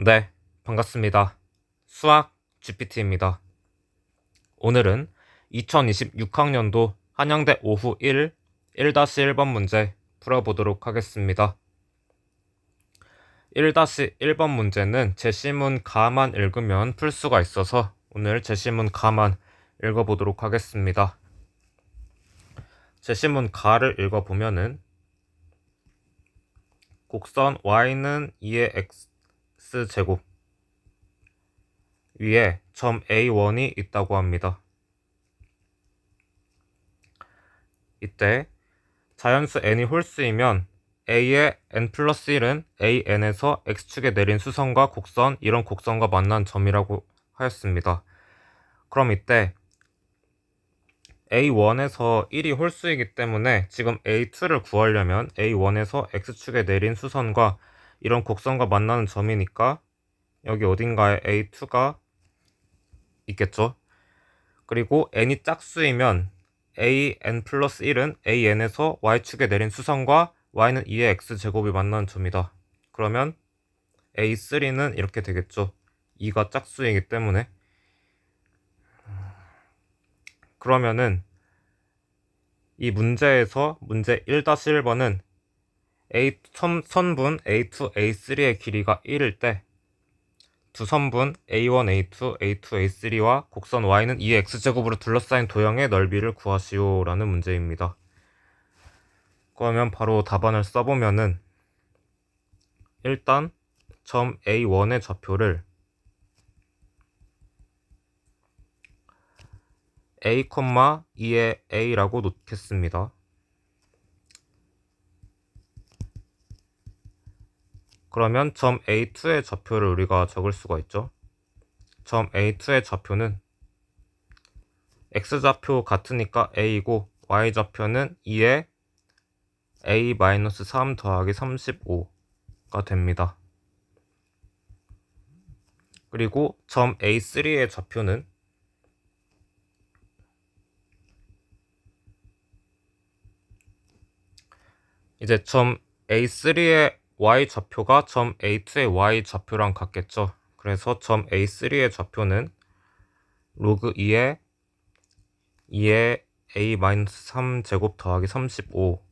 네, 반갑습니다. 수학 GPT입니다. 오늘은 2026학년도 한양대 오후 1-1번 문제 풀어보도록 하겠습니다. 1-1번 문제는 제시문 가만 읽으면 풀 수가 있어서 오늘 제시문 가만 읽어보도록 하겠습니다. 제시문 가를 읽어보면은 곡선 y는 2의 x제곱 위에 점 A1이 있다고 합니다. 이때 자연수 n이 홀수이면 a의 n 플러스 1은 an에서 x축에 내린 수선과 곡선, 이런 곡선과 만난 점이라고 하였습니다. 그럼 이때 a1에서 1이 홀수이기 때문에 지금 a2를 구하려면 a1에서 x축에 내린 수선과 이런 곡선과 만나는 점이니까 여기 어딘가에 a2가 있겠죠. 그리고 n이 짝수이면 an 플러스 1은 an에서 y축에 내린 수선과 y는 2의 x제곱이 만나는 점이다. 그러면 a3는 이렇게 되겠죠. 2가 짝수이기 때문에. 그러면은 이 문제에서 문제 1-1번은 선분 A2, A3의 길이가 1일 때 두 선분 A1, A2, A2, A3와 곡선 Y는 2의 X제곱으로 둘러싸인 도형의 넓이를 구하시오 라는 문제입니다. 그러면 바로 답안을 써보면은 일단 점 A1의 좌표를 A, 2의 A라고 놓겠습니다. 그러면 점 A2의 좌표를 우리가 적을 수가 있죠. 점 A2의 좌표는 X좌표 같으니까 A이고 Y좌표는 2의 A-3 더하기 35가 됩니다. 그리고 점 A3의 좌표는 이제 점 A3의 Y좌표가 점 A2의 Y좌표랑 같겠죠. 그래서 점 A3의 좌표는 로그 2의 A-3제곱 더하기 35,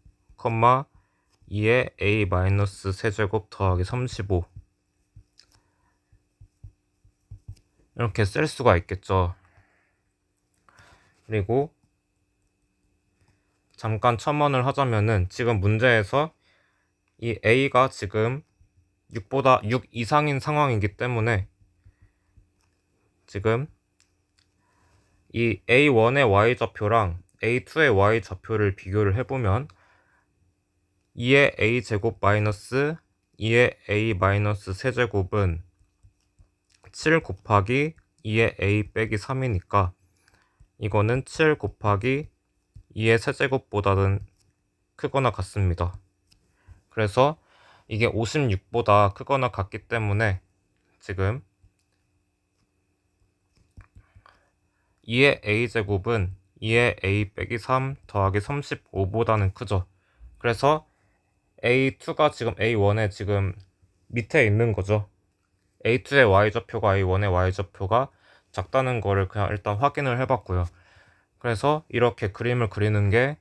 2의 A-3제곱 더하기 35 이렇게 쓸 수가 있겠죠. 그리고 잠깐 첨언을 하자면은 지금 문제에서 이 A가 지금 6보다 6 이상인 상황이기 때문에 지금 이 A1의 Y좌표랑 A2의 Y좌표를 비교를 해보면 2의 A제곱 마이너스 2의 A 마이너스 세제곱은 7 곱하기 2의 A 빼기 3이니까 이거는 7 곱하기 2의 세제곱보다는 크거나 같습니다. 그래서 이게 56보다 크거나 같기 때문에 지금 2의 A제곱은 2의 A 빼기 3 더하기 35보다는 크죠. 그래서 A2가 지금 A1에 지금 밑에 있는 거죠. A2의 Y좌표가 A1의 Y좌표가 작다는 거를 그냥 일단 확인을 해봤고요. 그래서 이렇게 그림을 그리는 게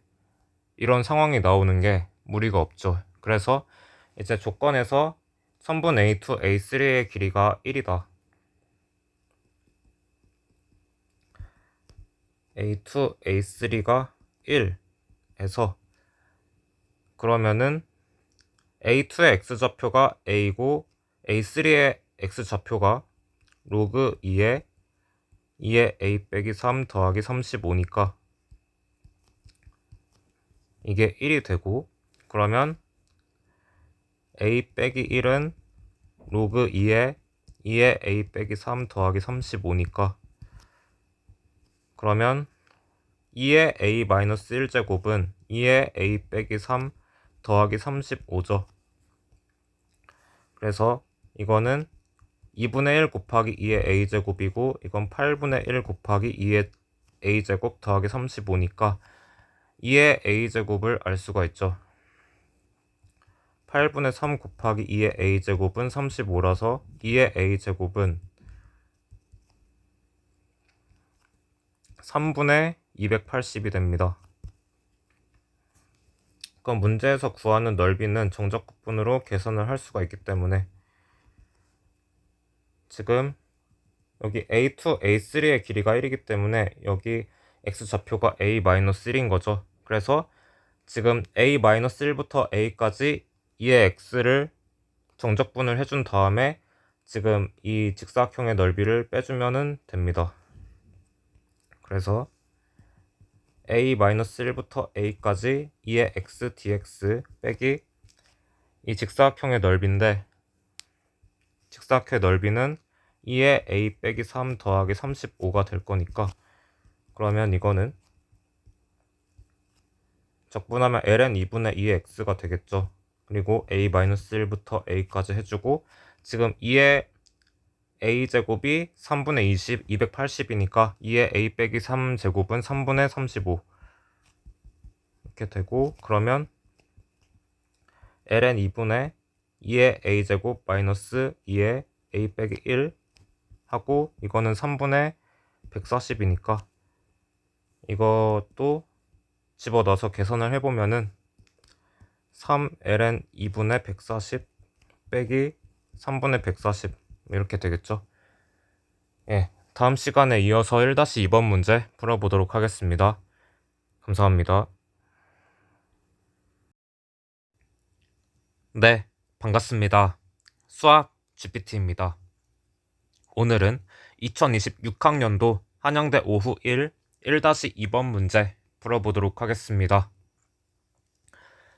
이런 상황이 나오는 게 무리가 없죠. 그래서 이제 조건에서 선분 A2, A3의 길이가 1이다. A2, A3가 1에서 그러면은 A2의 X좌표가 A고 A3의 X좌표가 로그 2의 A 빼기 3 더하기 35니까 이게 1이 되고, 그러면 A 빼기 1은 로그 2의 A 빼기 3 더하기 35니까 그러면 2의 A 마이너스 1제곱은 2의 A 빼기 3 더하기 35죠. 그래서 이거는 2분의 1 곱하기 2의 A제곱이고 이건 8분의 1 곱하기 2의 A제곱 더하기 35니까 2의 A제곱을 알 수가 있죠. 8분의 3 곱하기 2의 a제곱은 35라서 2의 a제곱은 3분의 280이 됩니다. 그럼 문제에서 구하는 넓이는 정적분으로 계산을 할 수가 있기 때문에 지금 여기 a2, a3의 길이가 1이기 때문에 여기 x좌표가 a-1인 거죠. 그래서 지금 a-1부터 a까지 2의 x를 정적분을 해준 다음에 지금 이 직사각형의 넓이를 빼주면 됩니다. 그래서 a-1부터 a까지 2의 x dx 빼기 이 직사각형의 넓이인데 직사각형의 넓이는 2의 a 빼기 3 더하기 35가 될 거니까 그러면 이거는 적분하면 ln 2분의 2의 x가 되겠죠. 그리고 a-1부터 a까지 해주고 지금 2의 a제곱이 3분의 20, 280이니까 2의 a 빼기 3제곱은 3분의 35 이렇게 되고 그러면 ln 2분의 2의 a제곱 마이너스 2의 a 빼기 1 하고 이거는 3분의 140이니까 이것도 집어넣어서 계산을 해보면은 3ln 2분의 140 빼기 3분의 140 이렇게 되겠죠. 예, 다음 시간에 이어서 1-2번 문제 풀어보도록 하겠습니다. 감사합니다. 네, 반갑습니다. 수학 GPT입니다. 오늘은 2026학년도 한양대 오후 1-2번 문제 풀어보도록 하겠습니다.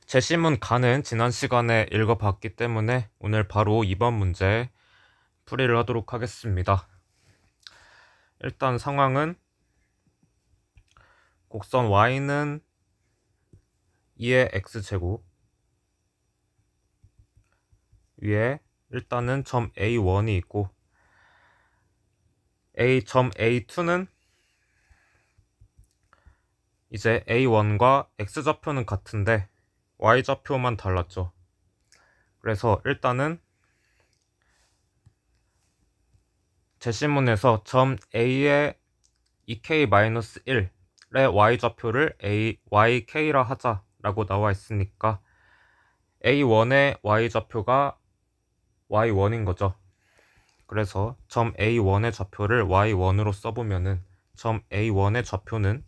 제시문 간은 지난 시간에 읽어봤기 때문에 오늘 바로 2번 문제 풀이를 하도록 하겠습니다. 일단 상황은 곡선 y는 2의 x제곱 위에 일단은 점 A1이 있고 점 A2는 이제 A1과 x좌표는 같은데 y좌표만 달랐죠. 그래서 일단은 제시문에서 점 A의 2k-1의 y좌표를 YK라 하자라고 나와 있으니까 A1의 y좌표가 Y1인 거죠. 그래서 점 A1의 좌표를 Y1으로 써보면은 점 A1의 좌표는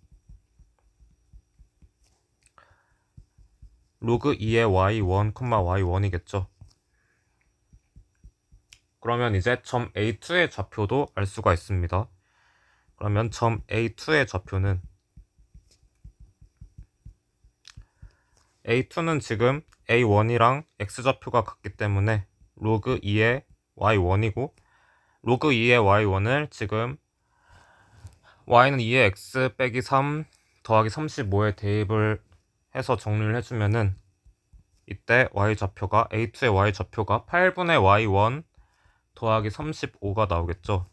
로그 2의 Y1, Y1이겠죠. 그러면 이제 점 A2의 좌표도 알 수가 있습니다. 그러면 점 A2의 좌표는 A2는 지금 A1이랑 X좌표가 같기 때문에 로그 2의 Y1이고 로그 2의 Y1을 지금 Y는 2의 X 빼기 3 더하기 35에 대입을 해서 정리를 해주면은 이때 Y좌표가 A2의 Y좌표가 8분의 Y1 더하기 35가 나오겠죠.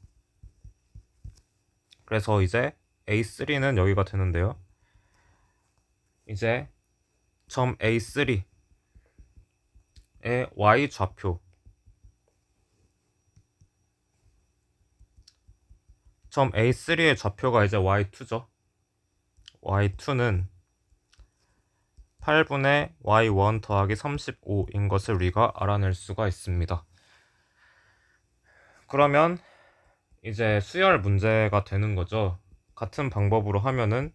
그래서 이제 A3는 여기가 되는데요. 이제 점 A3의 Y좌표 점 A3의 좌표가 이제 Y2죠. Y2는 8분의 Y1 더하기 35인 것을 우리가 알아낼 수가 있습니다. 그러면 이제 수열 문제가 되는 거죠. 같은 방법으로 하면은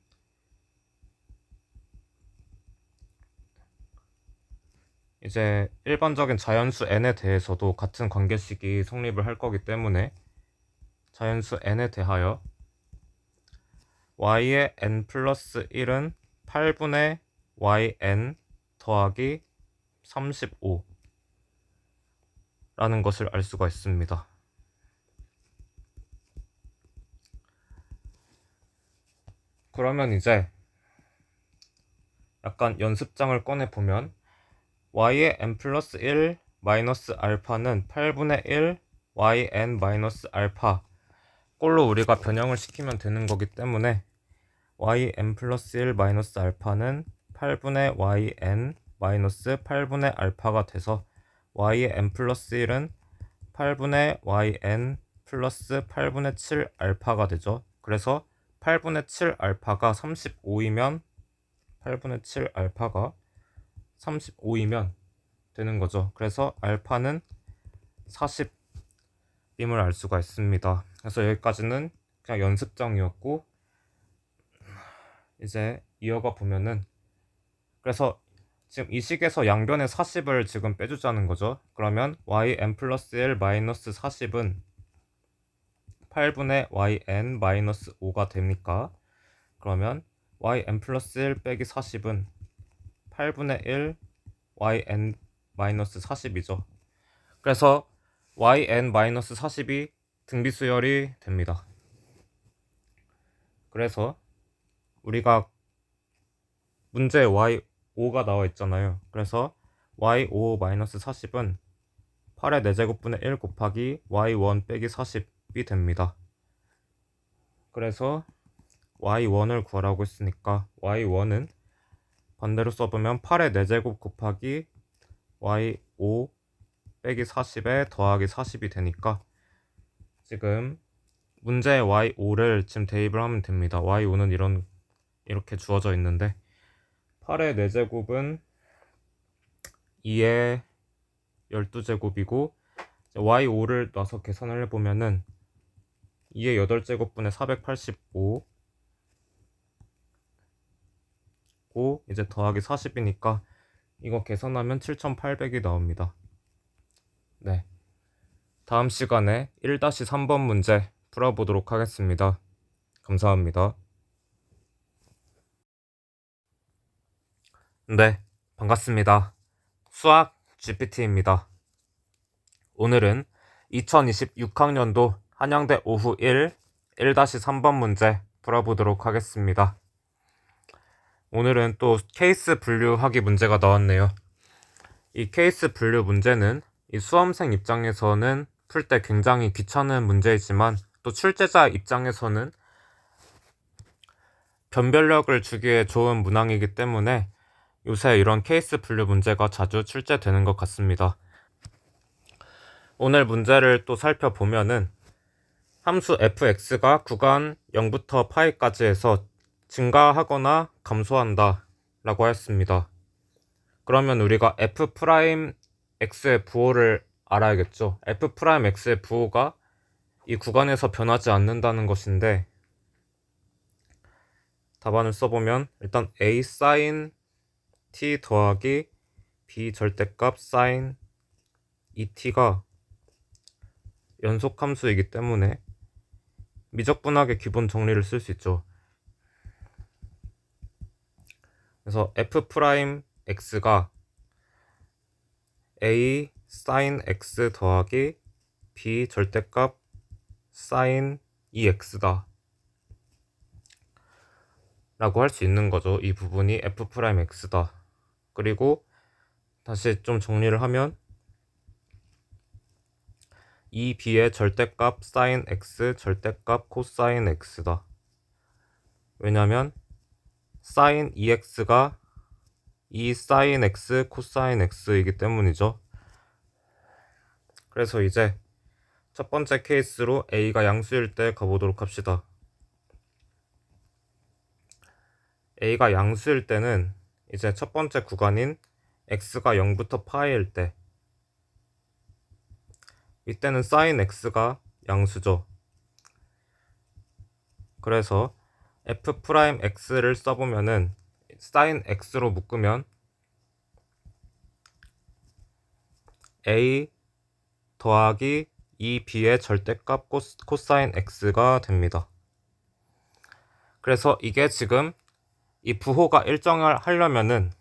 이제 일반적인 자연수 n에 대해서도 같은 관계식이 성립을 할 거기 때문에 자연수 n에 대하여 y의 n 플러스 1은 8분의 yn 더하기 35 라는 것을 알 수가 있습니다. 그러면 이제 약간 연습장을 꺼내보면 y의 n 플러스 1 마이너스 알파는 8분의 1 yn 마이너스 알파 꼴로 우리가 변형을 시키면 되는 거기 때문에 yn 플러스 1 마이너스 알파는 8분의 yn 마이너스 8분의 알파가 돼서 y의 n 플러스 1은 8분의 yn 플러스 8분의 7 알파가 되죠. 그래서 8분의 7 알파가 35이면 8분의 7 알파가 35이면 되는 거죠. 그래서 알파는 40임을 알 수가 있습니다. 그래서 여기까지는 그냥 연습장이었고, 이제 이어가 보면은, 그래서 지금 이 식에서 양변의 40을 지금 빼주자는 거죠. 그러면 yn 플러스 1 마이너스 40은 8분의 yn 마이너스 5가 됩니까? 그러면 yn 플러스 1 빼기 40은 8분의 1 yn 마이너스 40이죠. 그래서 yn 마이너스 40이 등비수열이 됩니다. 그래서 우리가 문제에 y5가 나와 있잖아요. 그래서 y5 마이너스 40은 8의 4제곱분의 1 곱하기 y1 빼기 40이 됩니다. 그래서 y1을 구하라고 했으니까 y1은 반대로 써보면 8의 4제곱 곱하기 y5 빼기 40에 더하기 40이 되니까 지금 문제에 y5를 지금 대입을 하면 됩니다. y5는 이렇게 주어져 있는데 8의 4제곱은 2의 12제곱이고 y5를 놔서 계산을 해보면은 2의 8제곱분의 485 고 이제 더하기 40이니까 이거 계산하면 7800이 나옵니다. 네, 다음 시간에 1-3번 문제 풀어보도록 하겠습니다. 감사합니다. 네, 반갑습니다. 수학 GPT입니다. 오늘은 2026학년도 한양대 오후 1-3번 문제 풀어보도록 하겠습니다. 오늘은 또 케이스 분류하기 문제가 나왔네요. 이 케이스 분류 문제는 이 수험생 입장에서는 풀 때 굉장히 귀찮은 문제이지만 또 출제자 입장에서는 변별력을 주기에 좋은 문항이기 때문에 요새 이런 케이스 분류 문제가 자주 출제되는 것 같습니다. 오늘 문제를 또 살펴보면은 함수 fx가 구간 0부터 파이까지 해서 증가하거나 감소한다 라고 했습니다. 그러면 우리가 f'x의 부호를 알아야겠죠. f'x의 부호가 이 구간에서 변하지 않는다는 것인데, 답안을 써보면 일단 a sin t 더하기 b 절대값 sin 2t가 연속함수이기 때문에 미적분학의 기본 정리를 쓸 수 있죠. 그래서 f'x가 a sin x 더하기 b 절대값 sin 2x다 라고 할 수 있는 거죠. 이 부분이 f'x다. 그리고 다시 좀 정리를 하면 2b의 절대값 sin x 절대값 코사인 x다. 왜냐면 sin 2x가 2 sin x 코사인 x이기 때문이죠. 그래서 이제 첫 번째 케이스로 a가 양수일 때 가보도록 합시다. a가 양수일 때는 이제 첫 번째 구간인 x가 0부터 파이일 때, 이때는 sin x가 양수죠. 그래서 f'x를 써보면은 sin x로 묶으면 a 더하기 2b의 절대값 코사인 x가 됩니다. 그래서 이게 지금 이 부호가 일정하려면은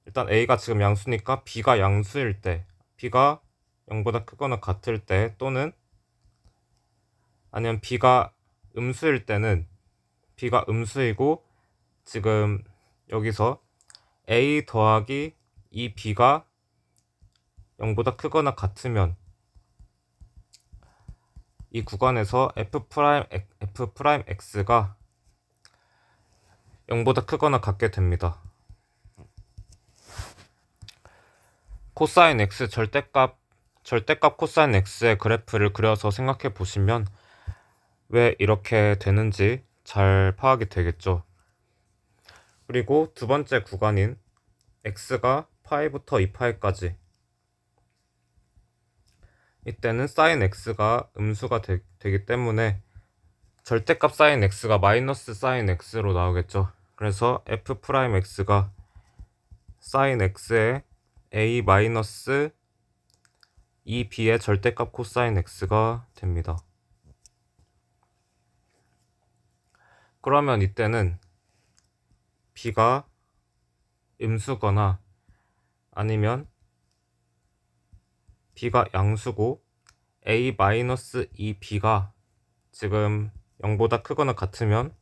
일단 a가 지금 양수니까 b가 양수일 때, b가 0보다 크거나 같을 때, 또는 아니면 b가 음수일 때는, b가 음수이고 지금 여기서 a 더하기 2b가 0보다 크거나 같으면 이 구간에서 f'x가 0보다 크거나 같게 됩니다. 코사인 x 절대값 코사인 x의 그래프를 그려서 생각해 보시면 왜 이렇게 되는지 잘 파악이 되겠죠. 그리고 두 번째 구간인 x가 파이부터 2파이까지, 이때는 sin x가 음수가 되기 때문에 절대값 sin x가 마이너스 sin x로 나오겠죠. 그래서 f 프라임 x가 sin x의 a 마이너스 2b의 절대값 코사인 x가 됩니다. 그러면 이때는 b가 음수거나 아니면 b가 양수고 a-2b가 지금 0보다 크거나 같으면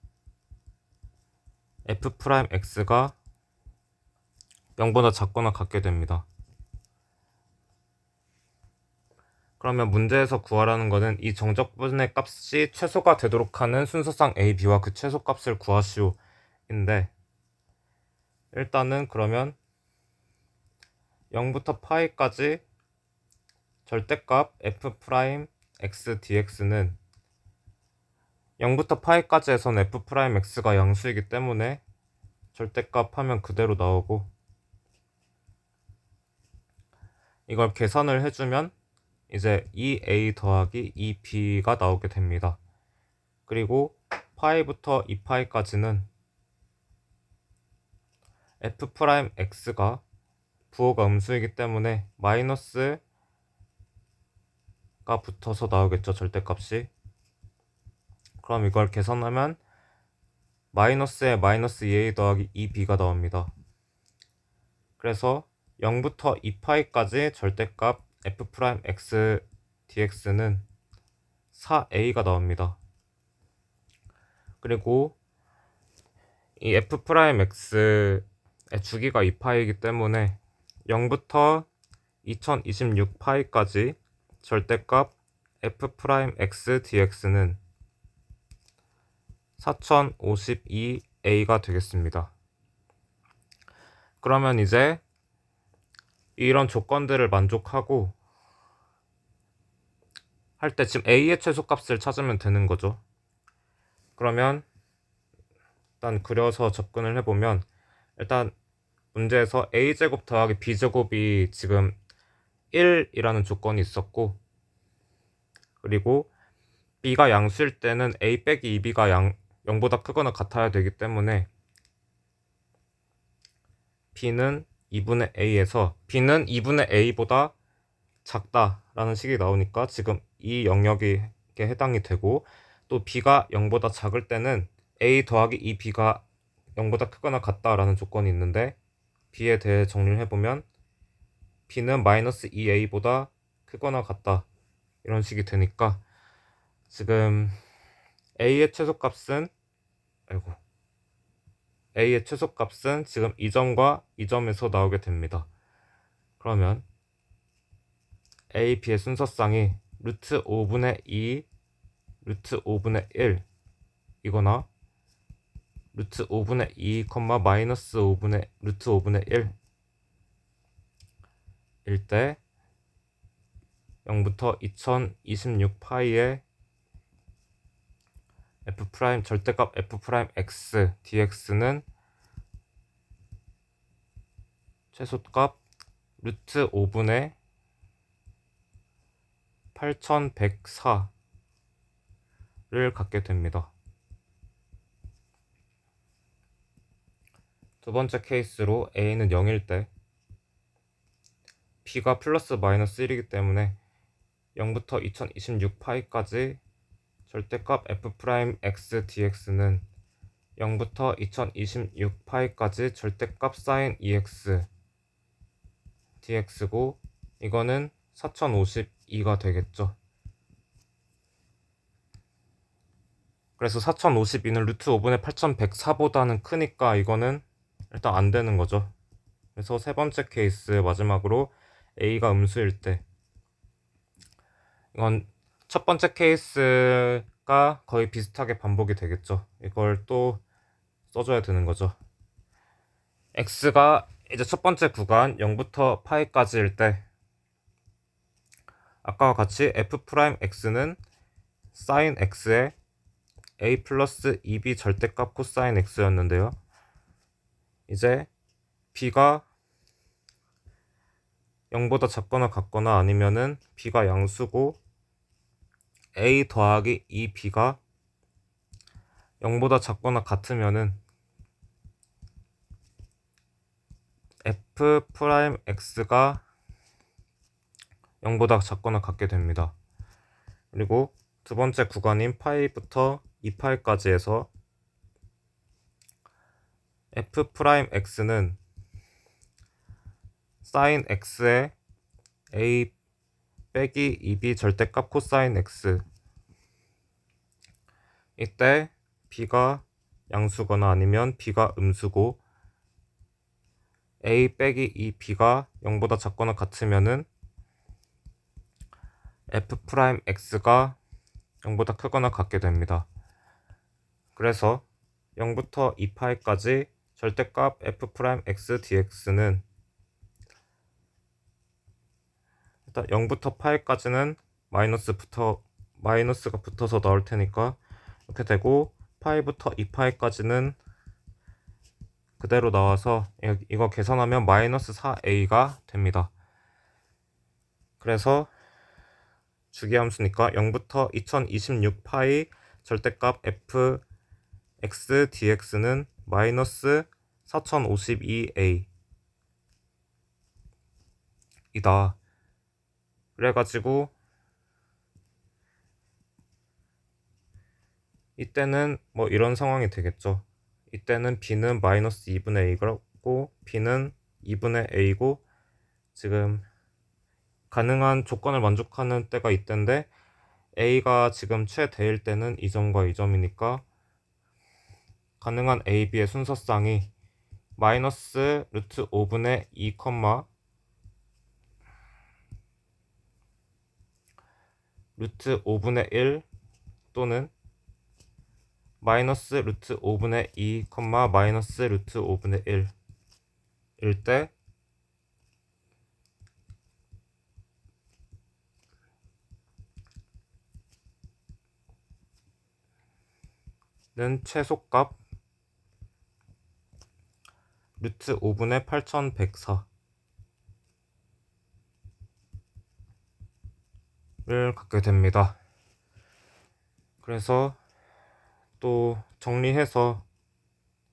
f'x가 0보다 작거나 같게 됩니다. 그러면 문제에서 구하라는 것은 이 정적분의 값이 최소가 되도록 하는 순서상 a, b와 그 최소값을 구하시오 인데, 일단은 그러면 0부터 파이까지 절대값 f'x dx는 0부터 파이까지 해선 f'x가 양수이기 때문에 절대값 하면 그대로 나오고, 이걸 계산을 해주면 이제 2a 더하기 2b가 나오게 됩니다. 그리고 파이부터 2파이까지는 f'x가 부호가 음수이기 때문에 마이너스가 붙어서 나오겠죠, 절대값이. 그럼 이걸 계산하면 마이너스에 마이너스 2a 더하기 2b가 나옵니다. 그래서 0부터 2파이까지 절대값 f'x dx는 4a가 나옵니다. 그리고 이 f'x의 주기가 2파이이기 때문에 0부터 2026파이까지 절대값 f'x dx는 4052a가 되겠습니다. 그러면 이제 이런 조건들을 만족하고 할 때 지금 a의 최소값을 찾으면 되는 거죠. 그러면 일단 그려서 접근을 해보면, 일단 문제에서 a제곱 더하기 b제곱이 지금 1이라는 조건이 있었고, 그리고 b가 양수일 때는 a 빼기 2b가 0보다 크거나 같아야 되기 때문에 b는 2분의 a에서 b는 2분의 a보다 작다라는 식이 나오니까 지금 이 영역에 해당이 되고, 또 b가 0보다 작을 때는 a 더하기 2b가 0보다 크거나 같다라는 조건이 있는데, b에 대해 정리를 해보면 b는 마이너스 2a보다 크거나 같다 이런 식이 되니까 지금 a의 최소값은 지금 이 점과 이 점에서 나오게 됩니다. 그러면 a, b의 순서쌍이 루트 5분의 2, 루트 5분의 1 이거나 루트 5분의 2, 마이너스 5분의 루트 5분의 1 일 때 0부터 2026파이의 f' 절대값 f'x dx는 최소값 루트 5분의 8104를 갖게 됩니다. 두 번째 케이스로 a는 0일 때 b가 플러스 마이너스 1이기 때문에 0부터 2026파이까지 절대값 f'x dx는 0부터 2026파이까지 절대값 sin ex dx고, 이거는 4052가 되겠죠. 그래서 4052는 루트 5분의 8104보다는 크니까 이거는 일단 안 되는 거죠. 그래서 세 번째 케이스 마지막으로 a가 음수일 때, 이건 첫 번째 케이스가 거의 비슷하게 반복이 되겠죠. 이걸 또 써줘야 되는 거죠. x가 이제 첫 번째 구간 0부터 파이까지일 때 아까와 같이 f'x는 sin x의 a 플러스 2b 절대값 코사인 x였는데요. 이제 b가 0보다 작거나 같거나 아니면은 b가 양수고 a 더하기 2b가 0보다 작거나 같으면은 f'x가 0보다 작거나 같게 됩니다. 그리고 두 번째 구간인 파이부터 2파이까지 해서 f'x는 sin x의 a 빼기 2b 절대값 코사인 x, 이때 b가 양수거나 아니면 b가 음수고 a 빼기 2b가 0보다 작거나 같으면은 f'x가 0보다 크거나 같게 됩니다. 그래서 0부터 2파이까지 절대값 f'x dx는 일단 0부터 파이까지는 마이너스가 붙어서 나올 테니까 이렇게 되고, 파이부터 2파이까지는 그대로 나와서 이거 계산하면 마이너스 4a가 됩니다. 그래서 주기함수니까 0부터 2026파이 절대값 fx dx는 마이너스 4052a 이다. 그래가지고 이때는 뭐 이런 상황이 되겠죠. 이때는 b는 마이너스 2분의 a고 b는 2분의 a고, 지금 가능한 조건을 만족하는 때가 있던데 a가 지금 최대일 때는 이 점과 이 점이니까 가능한 a, b의 순서쌍이 마이너스 루트 5분의 2, 루트 5분의 1 또는 마이너스 루트 5분의 2, 마이너스 루트 5분의 1 일 때 는 최소값 루트 5분의 8104를 갖게 됩니다. 그래서 또 정리해서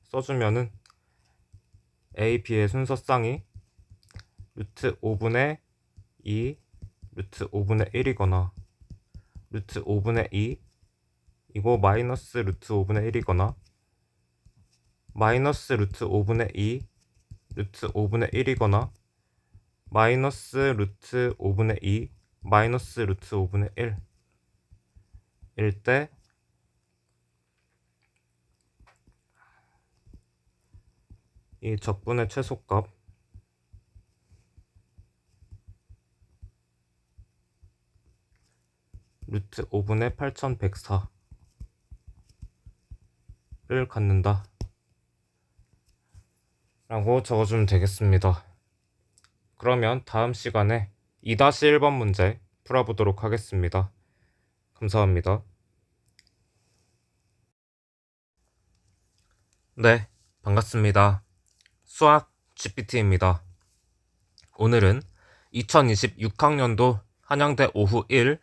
써주면은 a, b의 순서쌍이 루트 5분의 2, 루트 5분의 1이거나 루트 5분의 2 이거 마이너스 루트 5분의 1이거나 마이너스 루트 5분의 2 루트 5분의 1이거나 마이너스 루트 5분의 2 마이너스 루트 5분의 1일 때 이 적분의 최소값 루트 5분의 8104를 갖는다 라고 적어주면 되겠습니다. 그러면 다음 시간에 2-1번 문제 풀어보도록 하겠습니다. 감사합니다. 네, 반갑습니다. 수학 GPT입니다. 오늘은 2026학년도 한양대 오후 1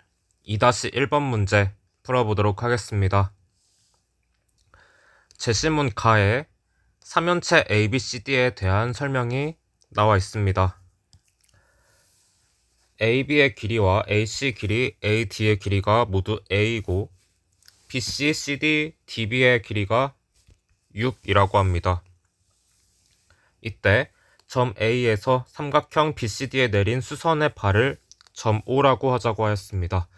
2-1번 문제 풀어보도록 하겠습니다. 제시문 가에 3연체 ABCD에 대한 설명이 나와 있습니다. AB의 길이와 AC 길이, AD의 길이가 모두 A이고 BC, CD, DB의 길이가 6이라고 합니다. 이때 점 A에서 삼각형 BCD에 내린 수선의 발을 점 O라고 하자고 하였습니다.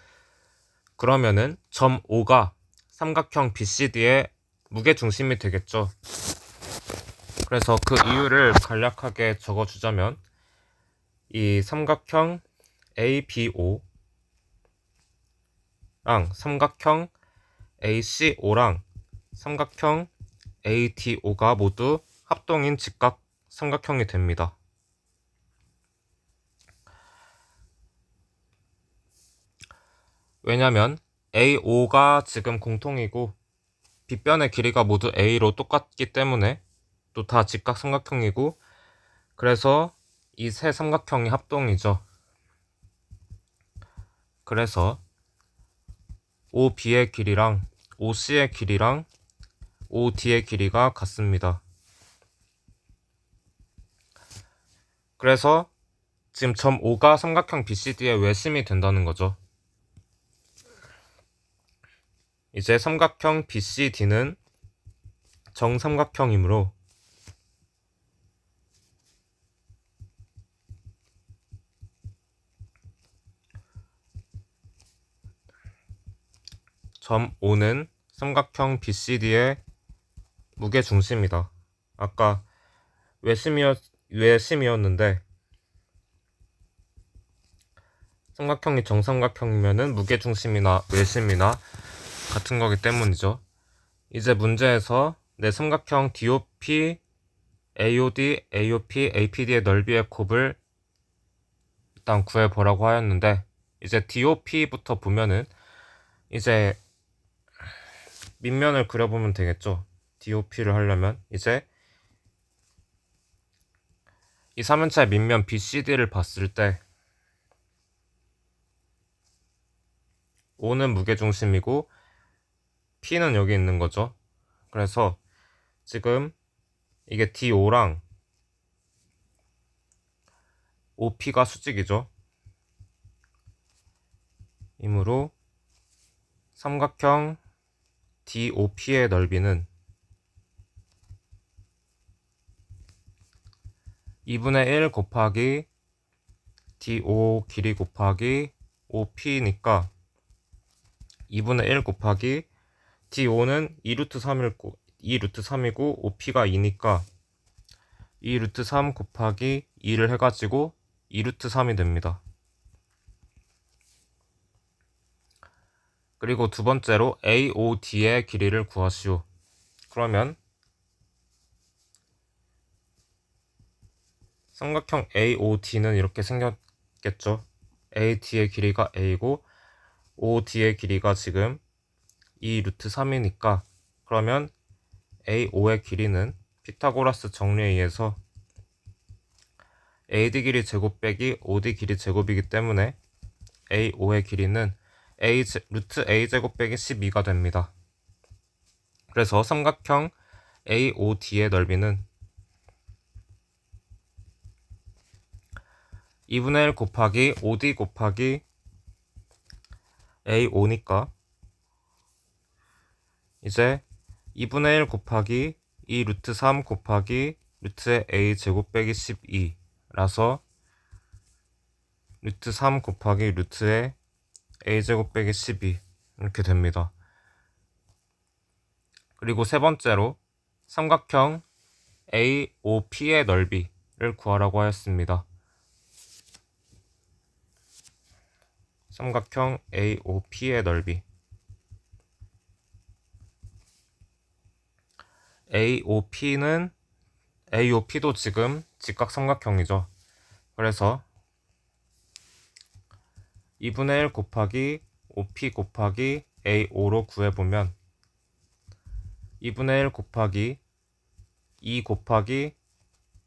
그러면은 점 O가 삼각형 BCD의 무게중심이 되겠죠. 그래서 그 이유를 간략하게 적어주자면 이 삼각형 ABO랑 삼각형 ACO랑 삼각형 ADO가 모두 합동인 직각 삼각형이 됩니다. 왜냐면 AO가 지금 공통이고 빗변의 길이가 모두 A로 똑같기 때문에 또 다 직각삼각형이고, 그래서 이 세 삼각형이 합동이죠. 그래서 OB의 길이랑 OC의 길이랑 OD의 길이가 같습니다. 그래서 지금 점 O가 삼각형 BCD의 외심이 된다는 거죠. 이제 삼각형 BCD는 정삼각형이므로 점 O는 삼각형 BCD의 무게중심이다. 아까 외심이었는데 삼각형이 정삼각형이면은 무게중심이나 외심이나 같은 거기 때문이죠. 이제 문제에서 내 삼각형 DOP, AOD, AOP, APD의 넓이의 곱을 일단 구해보라고 하였는데, 이제 DOP부터 보면은 이제 밑면을 그려보면 되겠죠. DOP를 하려면 이제 이 3연차의 밑면 BCD를 봤을 때 O는 무게중심이고 P는 여기 있는 거죠. 그래서 지금 이게 DO랑 OP가 수직이죠. 이므로 삼각형 DOP의 넓이는 2분의 1 곱하기 DO 길이 곱하기 OP니까 2분의 1 곱하기 DO는 2루트 3이고 OP가 2니까 2루트 3 곱하기 2를 해가지고 2루트 3이 됩니다. 그리고 두 번째로 AOD의 길이를 구하시오. 그러면 삼각형 AOD는 이렇게 생겼겠죠. AD의 길이가 A고 OD의 길이가 지금 2루트 3이니까, 그러면 AO의 길이는 피타고라스 정리에 의해서 AD 길이 제곱 빼기 OD 길이 제곱이기 때문에 AO의 길이는 루트 A 제곱 빼기 12가 됩니다. 그래서 삼각형 AOD의 넓이는 2분의 1 곱하기 OD 곱하기 AO니까 이제 2분의 1 곱하기 2 루트 3 곱하기 루트의 A 제곱 빼기 12라서 루트 3 곱하기 루트의 A 제곱 빼기 12 이렇게 됩니다. 그리고 세 번째로 삼각형 AOP의 넓이를 구하라고 하였습니다. 삼각형 AOP의 넓이, AOP도 지금 직각삼각형이죠. 그래서 2분의 1 곱하기 OP 곱하기 AO로 구해보면 2분의 1 곱하기 2 곱하기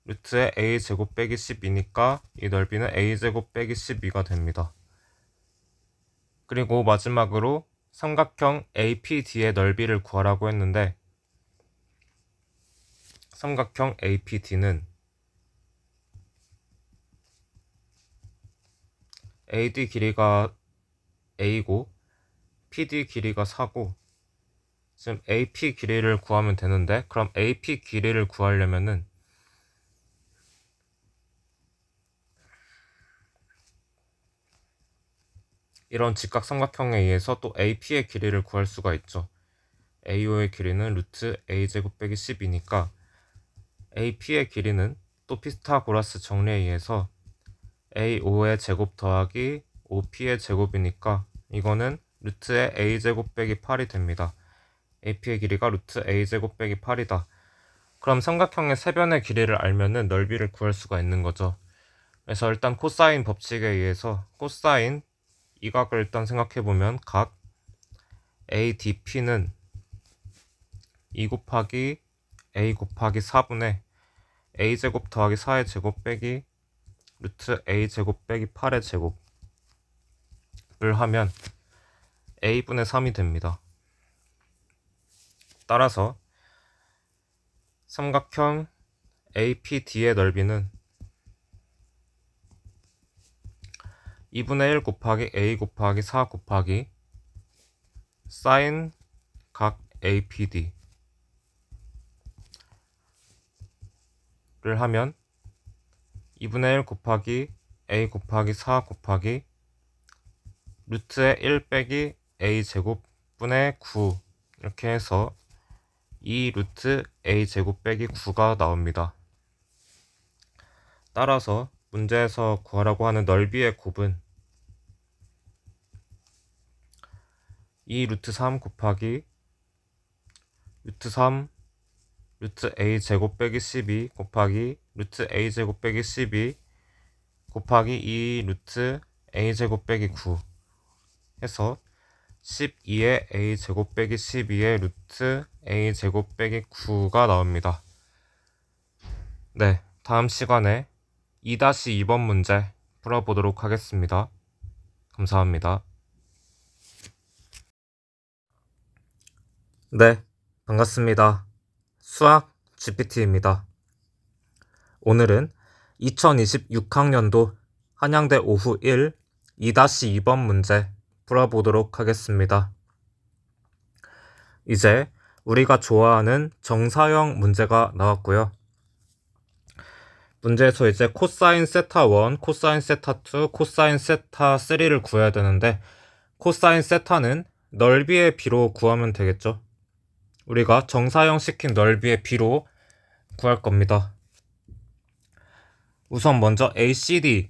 루트의 A 제곱 빼기 12니까 이 넓이는 A 제곱 빼기 12가 됩니다. 그리고 마지막으로 삼각형 APD의 넓이를 구하라고 했는데, 삼각형 APD는 AD 길이가 A고 PD 길이가 4고 지금 AP 길이를 구하면 되는데, 그럼 AP 길이를 구하려면은 이런 직각삼각형에 의해서 또 AP의 길이를 구할 수가 있죠. AO의 길이는 루트 A 제곱 빼기 10이니까 AP의 길이는 또 피타고라스 정리에 의해서 AO의 제곱 더하기 OP의 제곱이니까 이거는 루트의 A 제곱 빼기 8이 됩니다. AP의 길이가 루트 A 제곱 빼기 8이다. 그럼 삼각형의 세변의 길이를 알면은 넓이를 구할 수가 있는 거죠. 그래서 일단 코사인 법칙에 의해서 코사인 이 각을 일단 생각해보면 각 ADP는 2 곱하기 A 곱하기 4분의 A제곱 더하기 4의 제곱 빼기 루트 A제곱 빼기 8의 제곱을 하면 A분의 3이 됩니다. 따라서 삼각형 APD의 넓이는 2분의 1 곱하기 A 곱하기 4 곱하기 사인 각 APD를 하면 2분의 1 곱하기 A 곱하기 4 곱하기 루트의 1 빼기 A 제곱분의 9 이렇게 해서 2 루트 A 제곱 빼기 9가 나옵니다. 따라서 문제에서 구하라고 하는 넓이의 곱은 2 루트 3 곱하기 루트 3 루트 A 제곱 빼기 12 곱하기 루트 A 제곱 빼기 12 곱하기 2 루트 A 제곱 빼기 9 해서 12의 A 제곱 빼기 12의 루트 A 제곱 빼기 9가 나옵니다. 네, 다음 시간에 2-2번 문제 풀어보도록 하겠습니다. 감사합니다. 네, 반갑습니다. 수학 GPT입니다. 오늘은 2026학년도 한양대 오후 1 2-2번 문제 풀어보도록 하겠습니다. 이제 우리가 좋아하는 정사형 문제가 나왔고요. 문제에서 이제 코사인 세타 1, 코사인 세타 2, 코사인 세타 3를 구해야 되는데 코사인 세타는 넓이의 비로 구하면 되겠죠. 우리가 정사형 시킨 넓이의 비로 구할 겁니다. 우선 먼저 ACD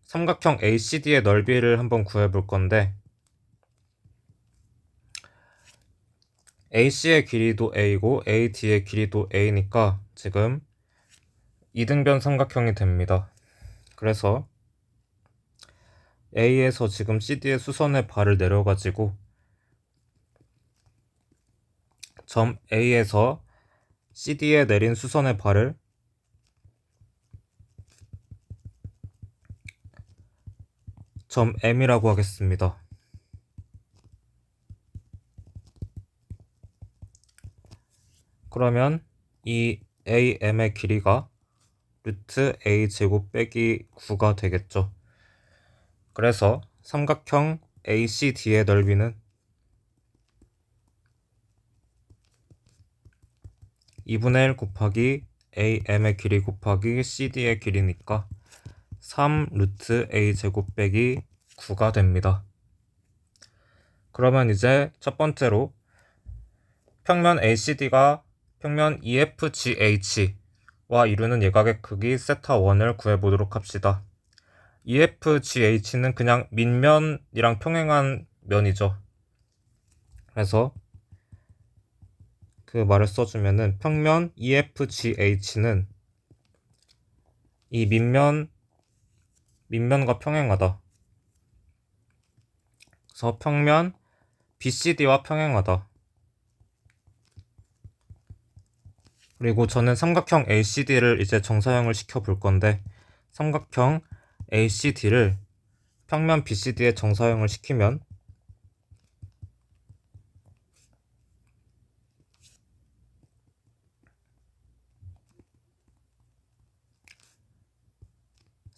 삼각형 ACD의 넓이를 한번 구해 볼 건데 AC의 길이도 A고 AD의 길이도 A니까 지금 이등변 삼각형이 됩니다. 그래서 A에서 지금 CD의 수선의 발을 내려가지고 점 A에서 CD에 내린 수선의 발을 점 M이라고 하겠습니다. 그러면 이 AM의 길이가 루트 A 제곱 빼기 9가 되겠죠. 그래서 삼각형 ACD의 넓이는 2분의 1 곱하기 AM의 길이 곱하기 CD의 길이니까 3 루트 A 제곱 빼기 9가 됩니다. 그러면 이제 첫 번째로 평면 ACD가 평면 EFGH와 이루는 예각의 크기 세타 1을 구해보도록 합시다. EFGH는 그냥 밑면이랑 평행한 면이죠. 그래서 그 말을 써주면은 평면 EFGH는 이 밑면과 평행하다. 그래서 평면 BCD와 평행하다. 그리고 저는 삼각형 ACD를 이제 정사형을 시켜볼 건데 삼각형 ACD를 평면 BCD의 정사형을 시키면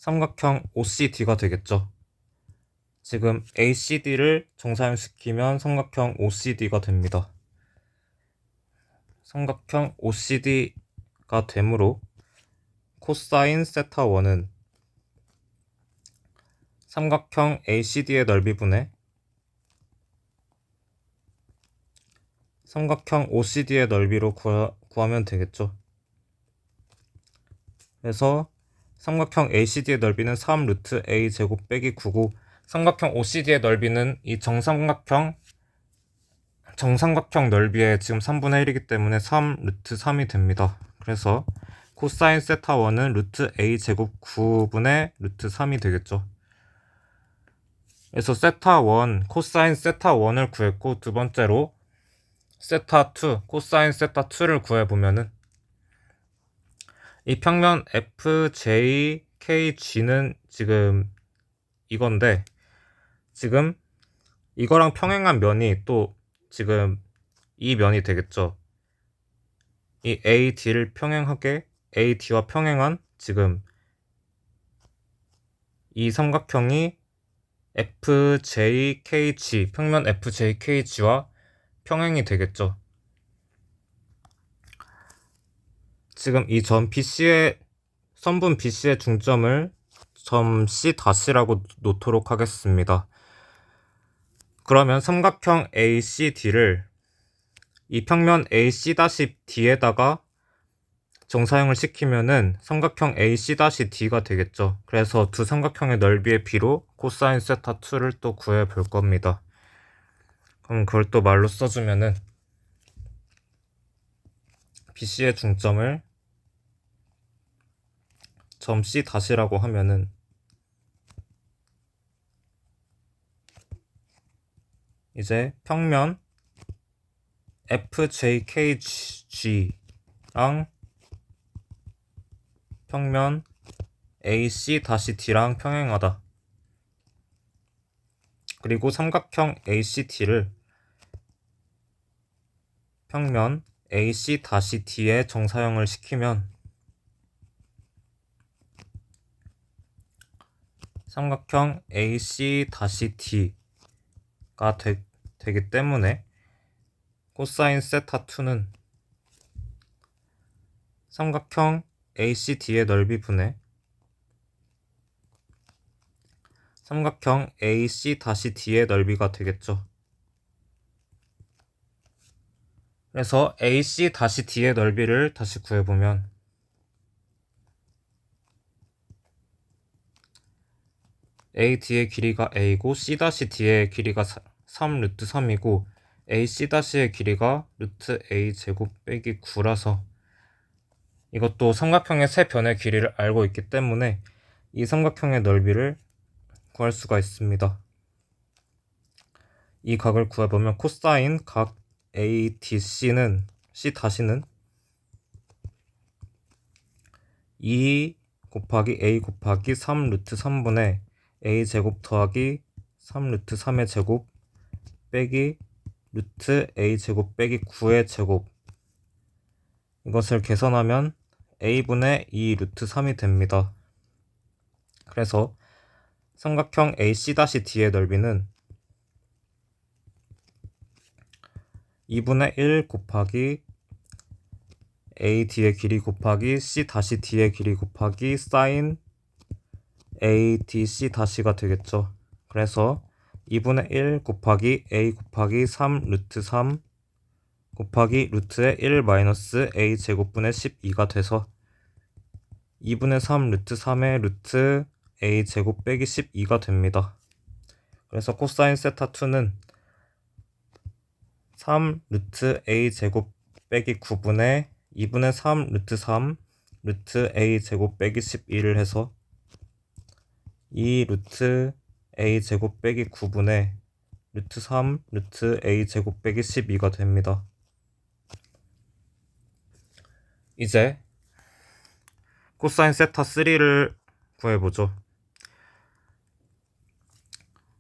삼각형 OCD가 되겠죠. 지금 ACD를 정사형시키면 삼각형 OCD가 됩니다. 삼각형 OCD가 되므로 코사인 세타 1은 삼각형 ACD의 넓이분의 삼각형 OCD의 넓이로 구하면 되겠죠. 그래서 삼각형 ACD의 넓이는 3 루트 A 제곱 빼기 9고 삼각형 OCD의 넓이는 이 정삼각형 정삼각형 넓이의 지금 3분의 1이기 때문에 3 루트 3이 됩니다. 그래서 코사인 세타 1은 루트 a 제곱 9분의 루트 3이 되겠죠. 그래서 세타 1, 코사인 세타 1을 구했고, 두 번째로 세타 2, 코사인 세타 2를 구해보면은 이 평면 FJKG는 지금 이건데, 지금 이거랑 평행한 면이 또 지금 이 면이 되겠죠. 이 AD를 평행하게 AD와 평행한 지금 이 삼각형이 FJKG, 평면 FJKG와 평행이 되겠죠. 지금 이 점 BC의 선분 BC의 중점을 점 C'라고 놓도록 하겠습니다. 그러면 삼각형 ACD를 이 평면 AC-D에다가 정사형을 시키면은 삼각형 AC-D가 되겠죠. 그래서 두 삼각형의 넓이의 비로 코사인 세타 2를 또 구해 볼 겁니다. 그럼 그걸 또 말로 써주면은 BC의 중점을 점 C'라고 하면은 이제 평면 FJKG랑 평면 AC-D랑 평행하다. 그리고 삼각형 ACD를 평면 AC-D에 정사형을 시키면 삼각형 AC-D가 되기 때문에 코사인 세타 2는 삼각형 ACD의 넓이 분의 삼각형 AC-D의 넓이가 되겠죠. 그래서 AC-D의 넓이를 다시 구해보면 AD의 길이가 A고 C-D의 길이가 3 루트 3이고 AC-의 길이가 루트 A 제곱 빼기 9라서 이것도 삼각형의 세 변의 길이를 알고 있기 때문에 이 삼각형의 넓이를 구할 수가 있습니다. 이 각을 구해보면 코사인 각 ADC는 C''는 2 곱하기 A 곱하기 3 루트 3분의 A 제곱 더하기 3 루트 3의 제곱 빼기 루트 A 제곱 빼기 9의 제곱, 이것을 계산하면 A분의 2 루트 3이 됩니다. 그래서 삼각형 AC-D의 넓이는 2분의 1 곱하기 AD의 길이 곱하기 C-D의 길이 곱하기 사인 ADC-가 되겠죠. 그래서 2분의 1 곱하기 A 곱하기 3 루트 3 곱하기 루트의 1 마이너스 A 제곱분의 12가 돼서 2분의 3 루트 3의 루트 A 제곱 빼기 12가 됩니다. 그래서 코사인 세타 2는 3 루트 A 제곱 빼기 9분의 2분의 3 루트 3 루트 A 제곱 빼기 12를 해서 2 루트 A 제곱 빼기 9분의 루트 3 루트 A 제곱 빼기 12가 됩니다. 이제 코사인 세타 3를 구해보죠.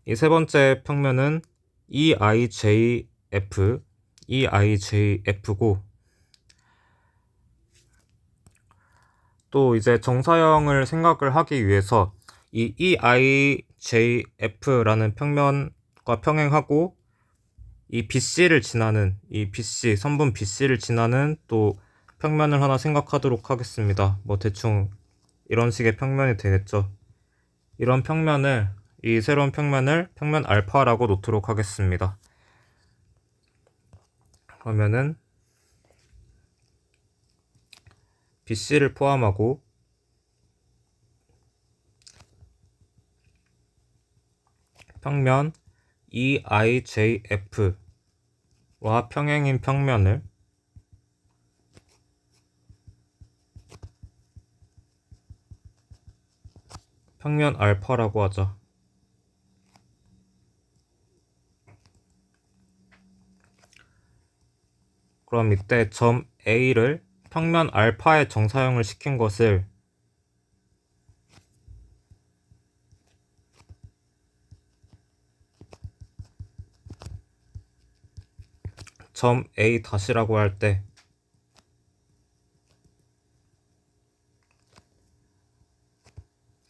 이 세 번째 평면은 EIJF고 또 이제 정사형을 생각을 하기 위해서 이 EIJF라는 평면과 평행하고 이 BC를 지나는 이 BC, 선분 BC를 지나는 또 평면을 하나 생각하도록 하겠습니다. 뭐 대충 이런 식의 평면이 되겠죠. 이런 평면을, 이 새로운 평면을 평면 알파라고 놓도록 하겠습니다. 그러면은 BC를 포함하고 평면 EIJF 와 평행인 평면을 평면 알파라고 하자. 그럼 이때 점 A를 평면 알파에 정사형을 시킨 것을 점 A 다시라고 할 때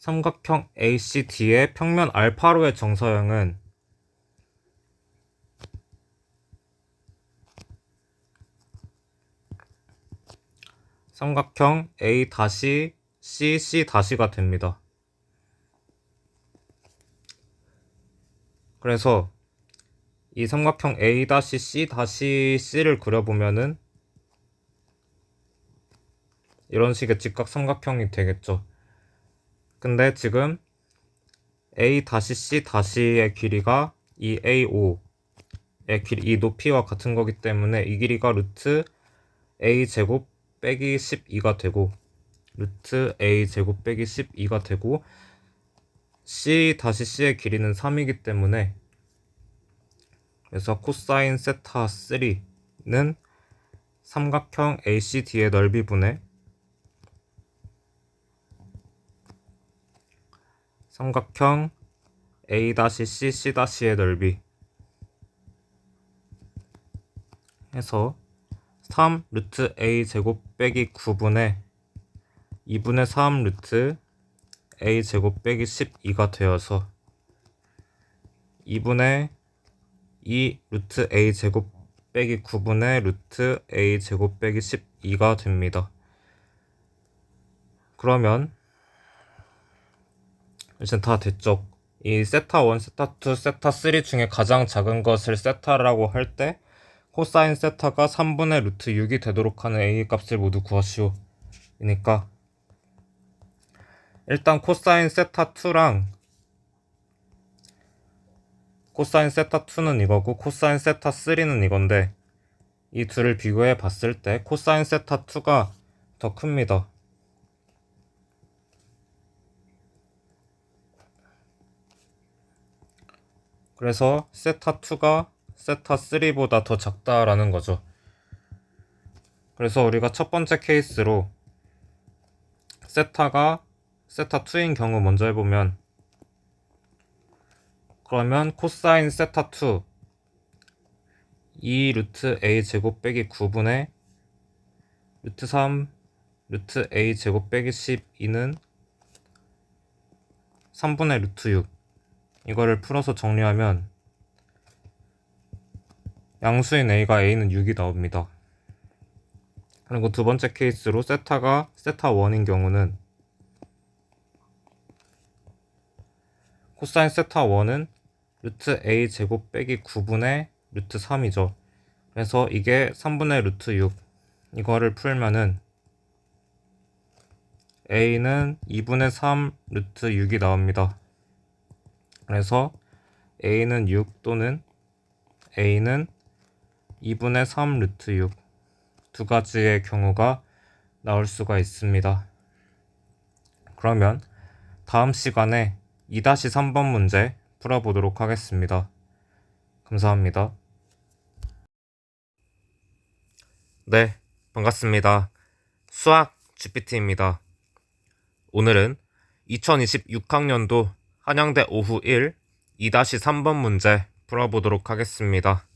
삼각형 ACD의 평면 알파로의 정사형은 삼각형 A 다시 C 다시가 됩니다. 그래서 이 삼각형 A 다시 C 다시 C를 그려보면은 이런 식의 직각 삼각형이 되겠죠. 근데 지금 A 다시 C 다시의 길이가 이 A5의 길이, 이 높이와 같은 거기 때문에 이 길이가 루트 A 제곱 빼기 12가 되고 루트 A 제곱 빼기 12가 되고 C 다시 C의 길이는 3이기 때문에 그래서 코사인 세타 3는 삼각형 ACD의 넓이분의 삼각형 A-C, C-의 넓이 해서 3 루트 A 제곱 빼기 9분의 2분의 3 루트 A 제곱 빼기 12가 되어서 2분의 2 루트 A 제곱 빼기 9분의 루트 A 제곱 빼기 12가 됩니다. 그러면 이제 다 됐죠. 이 세타 1, 세타 2, 세타 3 중에 가장 작은 것을 세타라고 할 때 코사인 세타가 3분의 루트 6이 되도록 하는 A 값을 모두 구하시오. 그러니까 일단 코사인 세타 2랑 코사인 세타 2는 이거고 코사인 세타 3는 이건데 이 둘을 비교해 봤을 때 코사인 세타 2가 더 큽니다. 그래서 세타 2가 세타 3보다 더 작다라는 거죠. 그래서 우리가 첫 번째 케이스로 세타가 세타 2인 경우 먼저 해보면 그러면 코사인 세타 2 2 루트 A 제곱 빼기 9분의 루트 3 루트 A 제곱 빼기 12는 3분의 루트 6 이거를 풀어서 정리하면 양수인 A가 A는 6이 나옵니다. 그리고 두 번째 케이스로 세타가 세타 1인 경우는 코사인 세타 1은 루트 A 제곱 빼기 9분의 루트 3이죠. 그래서 이게 3분의 루트 6 이거를 풀면은 A는 2분의 3 루트 6이 나옵니다. 그래서 A는 6 또는 A는 2분의 3 루트 6 두 가지의 경우가 나올 수가 있습니다. 그러면 다음 시간에 2-3번 문제 풀어보도록 하겠습니다. 감사합니다. 네, 반갑습니다. 수학 GPT입니다. 오늘은 2026학년도 한양대 오후 1 2-3번 문제 풀어보도록 하겠습니다.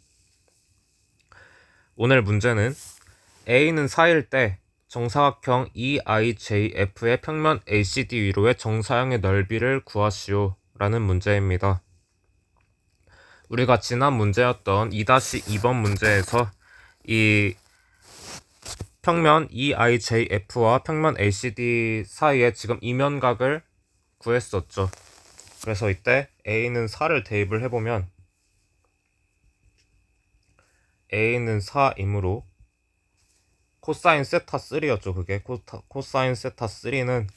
오늘 문제는 A는 4일 때 정사각형 EIJF의 평면 ACD 위로의 정사형의 넓이를 구하시오 라는 문제입니다. 우리가 지난 문제였던 2-2번 문제에서 이 평면 EIJF와 평면 ACD 사이에 지금 이면각을 구했었죠. 그래서 이때 A는 4를 대입을 해보면 A는 4이므로 코사인 세타 3였죠. 그게 코사인 세타 3는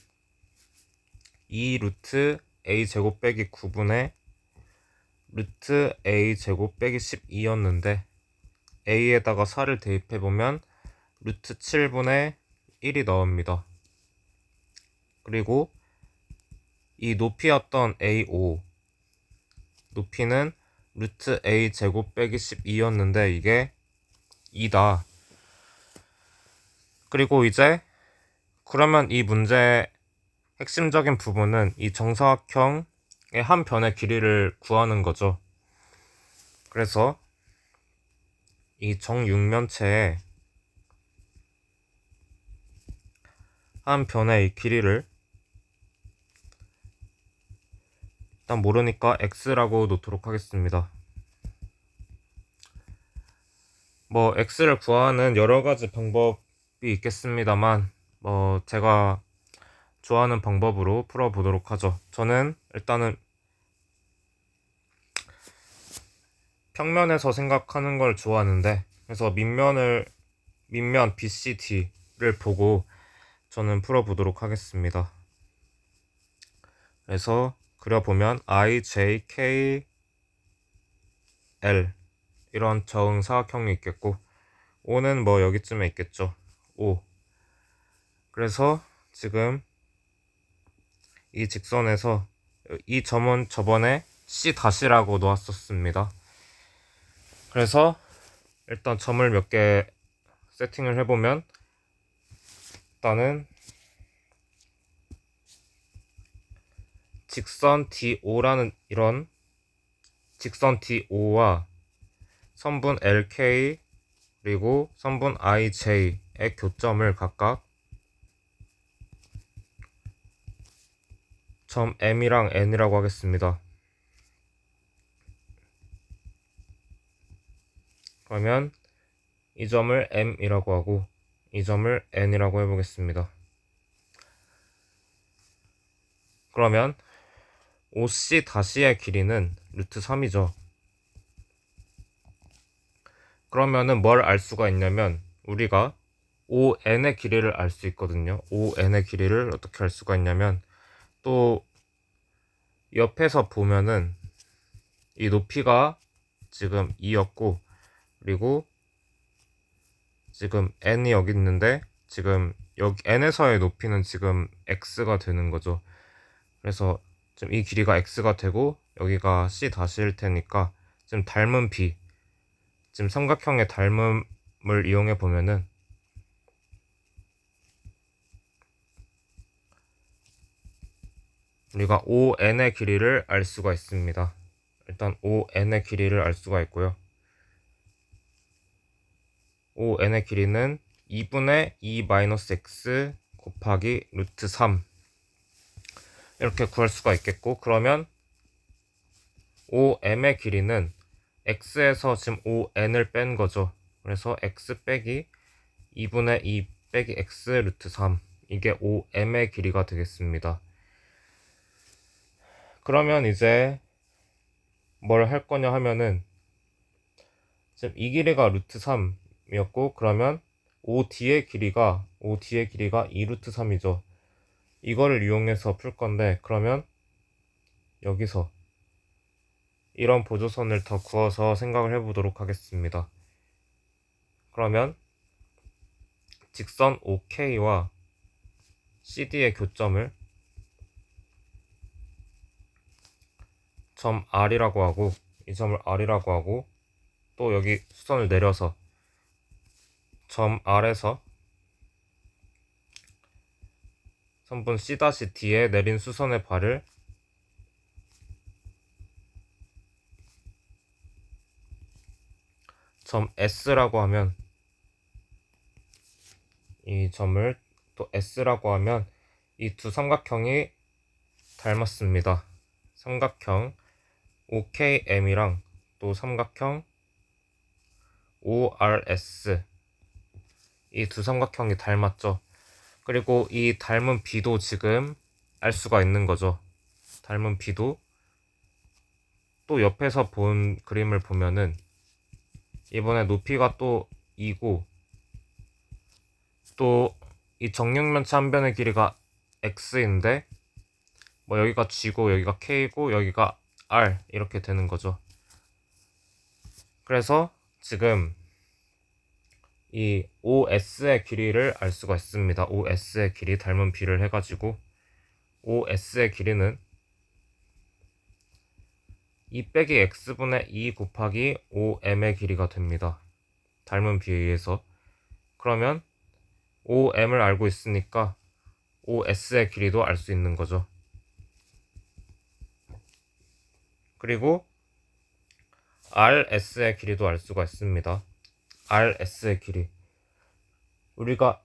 2 루트 A 제곱 빼기 9분의 루트 A 제곱 빼기 12였는데 a에다가 4를 대입해보면 루트 7분의 1이 나옵니다. 그리고 이 높이였던 a5 높이는 루트 a 제곱 빼기 12였는데 이게 2다. 그리고 이제 그러면 이 문제의 핵심적인 부분은 이 정사각형의 한 변의 길이를 구하는 거죠. 그래서 이 정육면체의 한 변의 이 길이를 일단 모르니까 x라고 놓도록 하겠습니다. 뭐 x를 구하는 여러 가지 방법이 있겠습니다만 제가 좋아하는 방법으로 풀어보도록 하죠. 저는 일단은 평면에서 생각하는 걸 좋아하는데 그래서 밑면 BCD를 보고 저는 풀어보도록 하겠습니다. 그래서 그려보면 I, J, K, L 이런 정사각형이 있겠고 O는 뭐 여기쯤에 있겠죠. O. 그래서 지금 이 직선에서 이 점은 저번에 C-라고 놓았었습니다. 그래서 일단 점을 몇 개 세팅을 해보면 일단은 직선 DO라는 이런 직선 DO와 선분 LK 그리고 선분 IJ의 교점을 각각 점 M이랑 N이라고 하겠습니다. 그러면 이 점을 M이라고 하고 이 점을 N이라고 해보겠습니다. 그러면 OC-의 길이는 루트 3이죠. 그러면은 뭘 알 수가 있냐면 우리가 ON의 길이를 알 수 있거든요. ON의 길이를 어떻게 알 수가 있냐면 또 옆에서 보면은 이 높이가 지금 2였고 그리고 지금 n이 여기 있는데 지금 여기 n에서의 높이는 지금 x가 되는 거죠. 그래서 지금 이 길이가 x가 되고 여기가 c-일 테니까 지금 닮은 b 지금 삼각형의 닮음을 이용해 보면은 우리가 ON의 길이를 알 수가 있습니다. 일단 ON의 길이를 알 수가 있고요. ON의 길이는 2분의 2-x 곱하기 루트 3 이렇게 구할 수가 있겠고 그러면 OM의 길이는 x에서 지금 ON을 뺀 거죠. 그래서 x 빼기 2분의 2 빼기 x 루트 3 이게 OM의 길이가 되겠습니다. 그러면 이제 뭘 할 거냐 하면은 지금 이 길이가 루트 3이었고 그러면 OD의 길이가 2 루트 3이죠. 이거를 이용해서 풀 건데 그러면 여기서 이런 보조선을 더 그어서 생각을 해보도록 하겠습니다. 그러면 직선 OK와 CD의 교점을 점 R이라고 하고 이 점을 R이라고 하고 또 여기 수선을 내려서 점 R에서 선분 C-D에 내린 수선의 발을 점 S라고 하면 이 점을 또 S라고 하면 이 두 삼각형이 닮았습니다. 삼각형 OKM이랑 또 삼각형 ORS 이 두 삼각형이 닮았죠. 그리고 이 닮은 B도 지금 알 수가 있는 거죠. 닮은 B도 또 옆에서 본 그림을 보면은 이번에 높이가 또 2고 또 이 정육면체 한 변의 길이가 x인데 뭐 여기가 g고 여기가 k고 여기가 r 이렇게 되는 거죠. 그래서 지금 이 OS의 길이를 알 수가 있습니다. OS의 길이 닮은 B를 해가지고 OS의 길이는 2 빼기 X분의 2 곱하기 OM의 길이가 됩니다. 닮은 B에 의해서. 그러면 OM을 알고 있으니까 OS의 길이도 알 수 있는 거죠. 그리고 RS의 길이도 알 수가 있습니다. RS의 길이. 우리가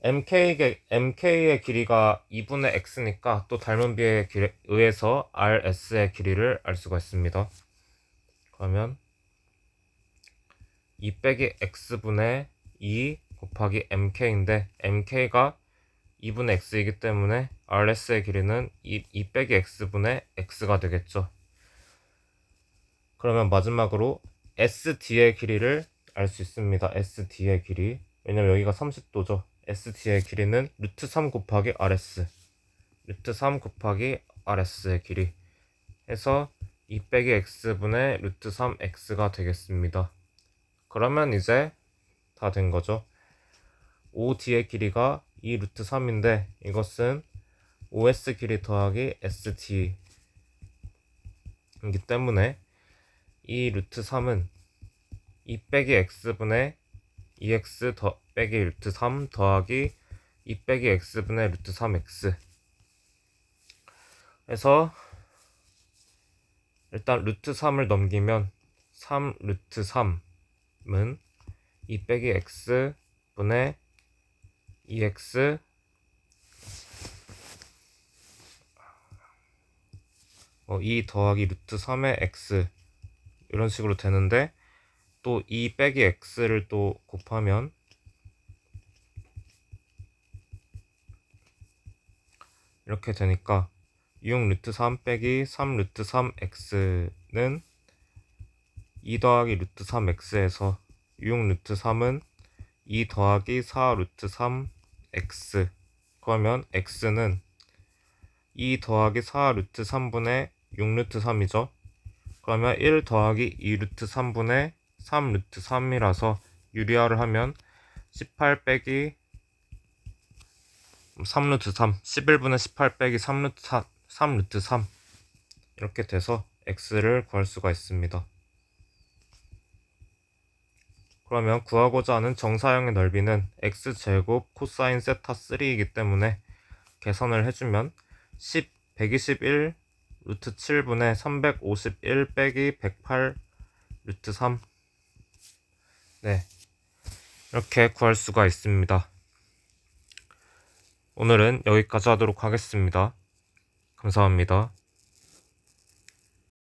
MK의 길이가 2분의 X니까 또 닮은 B에 의해서 RS의 길이를 알 수가 있습니다. 그러면 2 빼기 X분의 2 곱하기 MK인데 MK가 2분의 X이기 때문에 RS의 길이는 2 빼기 X분의 X가 되겠죠. 그러면 마지막으로 SD의 길이를 알 수 있습니다. SD의 길이. 왜냐면 여기가 30도죠. SD의 길이는 루트 3 곱하기 RS. 루트 3 곱하기 RS의 길이. 해서 2 빼기 X분의 루트 3X가 되겠습니다. 그러면 이제 다 된 거죠. OD의 길이가 2 루트 3인데 이것은 OS 길이 더하기 SD 이기 때문에 이 루트 3은 2 빼기 X분의 2X 빼기 루트 3 더하기 2 빼기 X분의 루트 3X 해서 일단 루트 3을 넘기면 3 루트 3은 2 빼기 X분의 2X 2 더하기 루트 3의 X 이런 식으로 되는데 또 2 빼기 X를 또 곱하면 이렇게 되니까 6 루트 3 빼기 3 루트 3X는 2 더하기 루트 3X에서 6 루트 3은 2 더하기 4 루트 3X 그러면 X는 2 더하기 4 루트 3분의 6 루트 3이죠. 그러면 1 더하기 2 루트 3분의 3 루트 3이라서 유리화를 하면 18 빼기 3 루트 3 11분의 18 빼기 3 루트 3 이렇게 돼서 X를 구할 수가 있습니다. 그러면 구하고자 하는 정사형의 넓이는 X제곱 코사인 세타 3이기 때문에 계산을 해주면 121 루트 7분의 351 빼기 108 루트 3 네, 이렇게 구할 수가 있습니다. 오늘은 여기까지 하도록 하겠습니다. 감사합니다.